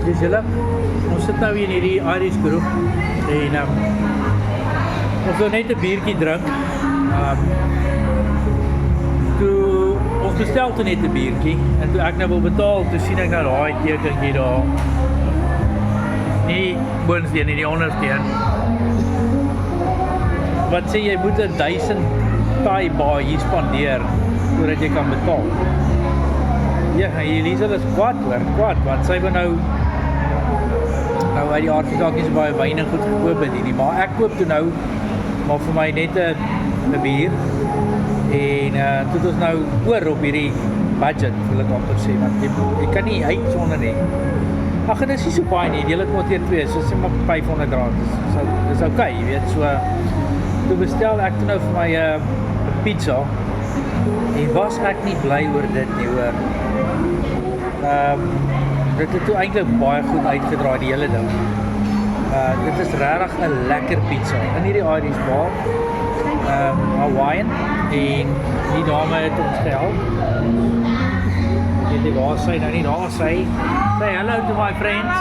Dus julle, ons sit nou hier in hierdie Irish groep en ons wil net 'n biertjie drink. Toe ons bestel toe net 'n biertjie en toe ek nou wil betaal, toe sien ek nou daai tekentjie daar. Nie boonsteen nie, die ondersteen. Wat sê jy moet 1000 Thai baht hier spandeer voordat jy kan betaal. Ja, Elisa is kwaad want sy wil nou uit die aard van die saak nie so baie wyne goed gekoop het nie, maar ek koop toe nou maar vir my net 'n bier en toe het ons nou oor op hierdie budget, wil ek amper sê, want jy kan nie uit sonder nie. Ag, dit is nie so baie nie, deel het maar teer 2, so sê maar R500, dis okay, jy weet, so toe bestel ek toe nou vir my 'n pizza en was ek nie bly oor dit nie, hoor. Dit het toe eintlik baie goed uitgedraai, die hele ding. Dit is regtig 'n lekker pizza in hierdie Irish bar, Hawaiian, en die dame het ons gehelp. Weet jy waar sy nou nie, daar sy hello to my friends.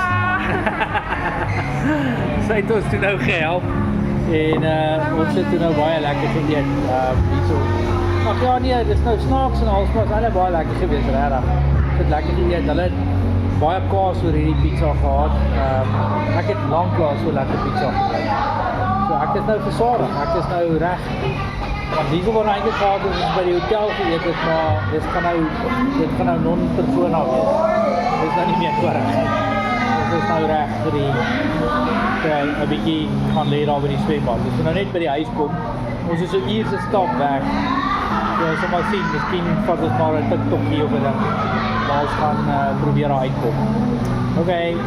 Sy het ons toe nou gehelp en ons het toe nou baie lekker geëet hierso. Ag ja nee, dis nou snaaks en alles, maar is alle baie lekker gewees, regtig. Ek het lekker geëet, hulle het baie kaas oor hierdie pizza gehad. Ek het lanklaas so lekker pizza geëet. So ek is nou versadig, ek is nou reg. Want hier waar eintlik gehad is by die hotel geëet het, maar dit gaan nou non-persona wees. Dit is nou nie meer kwarrig. Dit is nou reg vir die 'n bietjie gaan lê daar by die swembad. Ons nou net by die huis kom. Ons is so uur se stap weg. So ons sal maar sien, miskien vat ons maar 'n TikTokie of 'n ding. Maar ons gaan probeer daar uitkom. Okay.